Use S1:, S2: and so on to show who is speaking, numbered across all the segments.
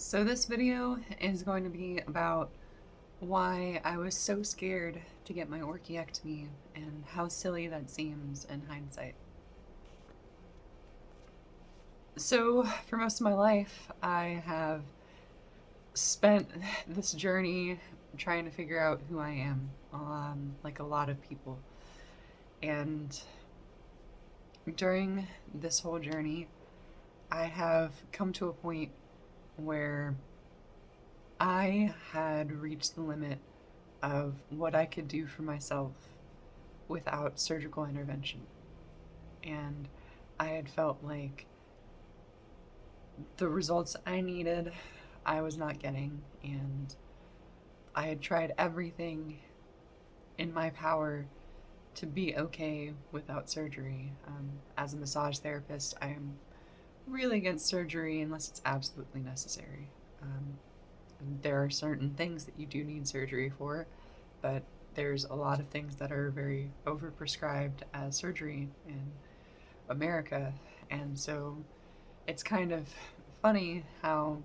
S1: So this video is going to be about why I was so scared to get my orchiectomy and how silly that seems in hindsight. So for most of my life, I have spent this journey trying to figure out who I am, like a lot of people. And during this whole journey, I have come to a point where I had reached the limit of what I could do for myself without surgical intervention. And I had felt like the results I needed, I was not getting. And I had tried everything in my power to be okay without surgery. As a massage therapist, I am really against surgery unless it's absolutely necessary. There are certain things that you do need surgery for, but there's a lot of things that are very overprescribed as surgery in America. And so it's kind of funny how,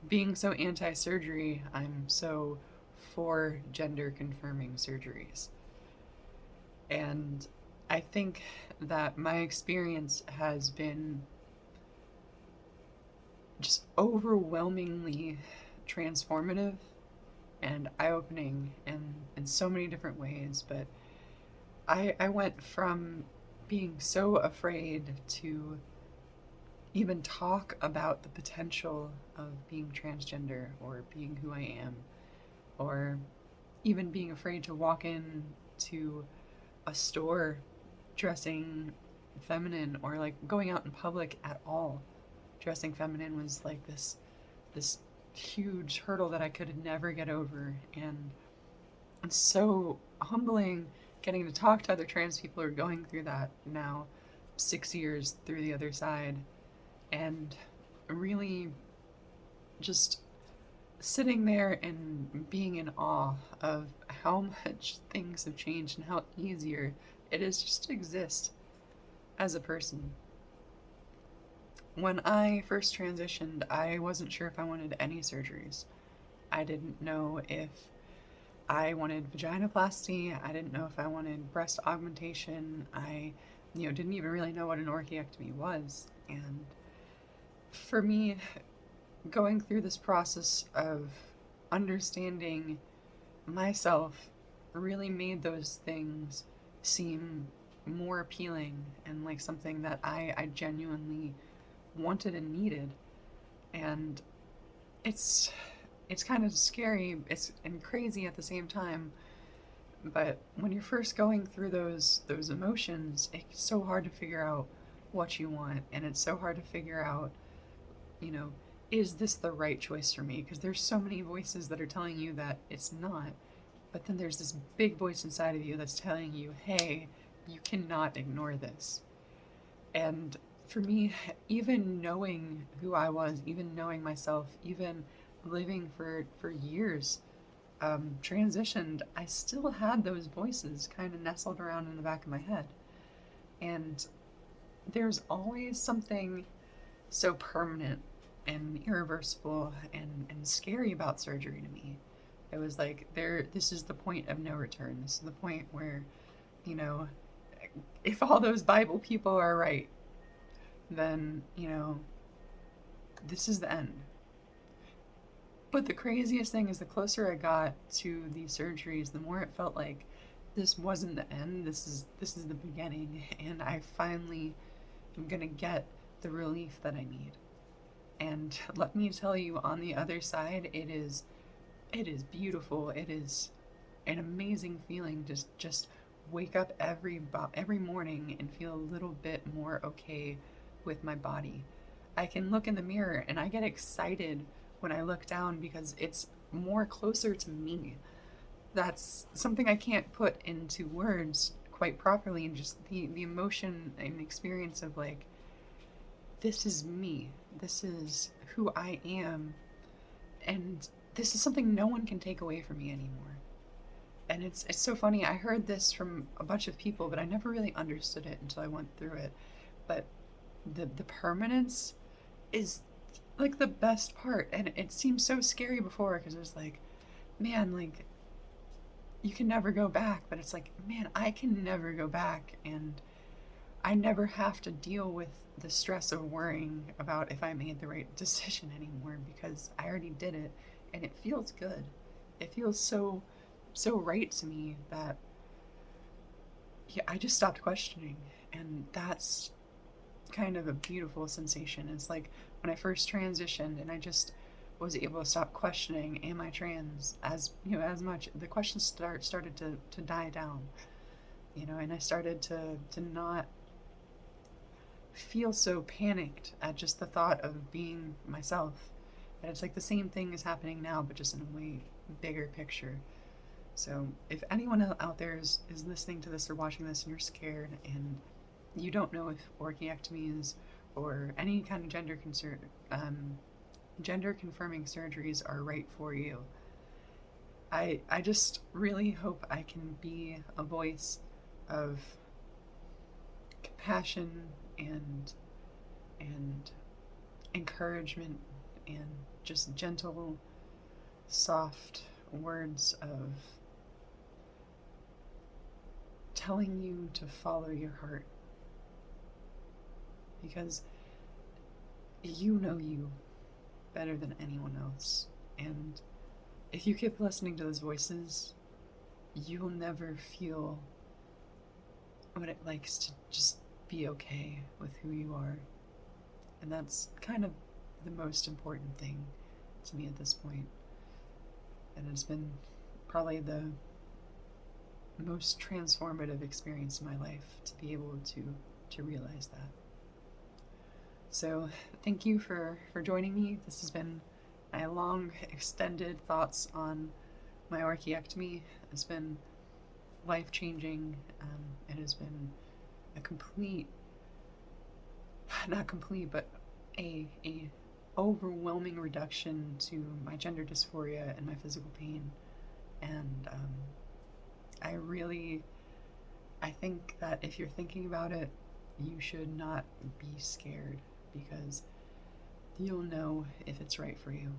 S1: being so anti surgery, I'm so for gender confirming surgeries. And I think that my experience has been just overwhelmingly transformative and eye-opening in so many different ways. But I went from being so afraid to even talk about the potential of being transgender or being who I am, or even being afraid to walk in to a store dressing feminine, or like going out in public at all dressing feminine was like this huge hurdle that I could never get over. And it's so humbling getting to talk to other trans people who are going through that now, 6 years through the other side, and really just sitting there and being in awe of how much things have changed and how easier it is just to exist as a person. When I first transitioned, I wasn't sure if I wanted any surgeries. I didn't know if I wanted vaginoplasty. I didn't know if I wanted breast augmentation. I, didn't even really know what an orchiectomy was. And for me, going through this process of understanding myself really made those things seem more appealing and like something that I genuinely wanted and needed. And it's kind of scary, and crazy at the same time. But when you're first going through those emotions, it's so hard to figure out what you want, and it's so hard to figure out, you know, is this the right choice for me? Because there's so many voices that are telling you that it's not, but then there's this big voice inside of you that's telling you, hey, you cannot ignore this. And for me, even knowing who I was, even knowing myself, even living for years, transitioned, I still had those voices kind of nestled around in the back of my head. And there's always something so permanent and irreversible and scary about surgery to me. It was like, this is the point of no return. This is the point where, you know, if all those Bible people are right, then, this is the end. But the craziest thing is, the closer I got to these surgeries, the more it felt like this wasn't the end. This is the beginning, and I finally am gonna get the relief that I need. And let me tell you, on the other side, it is beautiful. It is an amazing feeling. Just wake up every morning and feel a little bit more okay with my body. I can look in the mirror and I get excited when I look down because it's more closer to me. That's something I can't put into words quite properly, and just the emotion and experience of like, this is me. This is who I am. And this is something no one can take away from me anymore. And it's so funny. I heard this from a bunch of people, but I never really understood it until I went through it. But the permanence is like the best part. And it seemed so scary before because it was like, man, like you can never go back. But it's like, man, I can never go back. And I never have to deal with the stress of worrying about if I made the right decision anymore because I already did it and it feels good. It feels so right to me that yeah, I just stopped questioning, and that's kind of a beautiful sensation. It's like when I first transitioned and I just was able to stop questioning, am I trans, as you know, as much the questions started to die down, you know, and I started to not feel so panicked at just the thought of being myself. And it's like the same thing is happening now, but just in a way bigger picture. So if anyone out there is listening to this or watching this and you're scared and you don't know if orchiectomies or any kind of gender confirming surgeries are right for you, I just really hope I can be a voice of compassion and and encouragement and just gentle, soft words of telling you to follow your heart because you know you better than anyone else. And if you keep listening to those voices, you'll never feel what it likes to just be okay with who you are. And that's kind of the most important thing to me at this point. And it's been probably the most transformative experience in my life to be able to realize that. So thank you for joining me. This has been my long extended thoughts on my orchiectomy. It's been life-changing. It has been a complete, not complete, but a overwhelming reduction to my gender dysphoria and my physical pain. And I think that if you're thinking about it, you should not be scared because you'll know if it's right for you.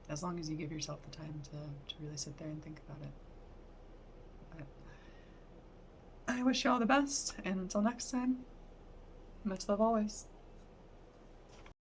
S1: As long as you give yourself the time to really sit there and think about it. But I wish you all the best, and until next time, much love always.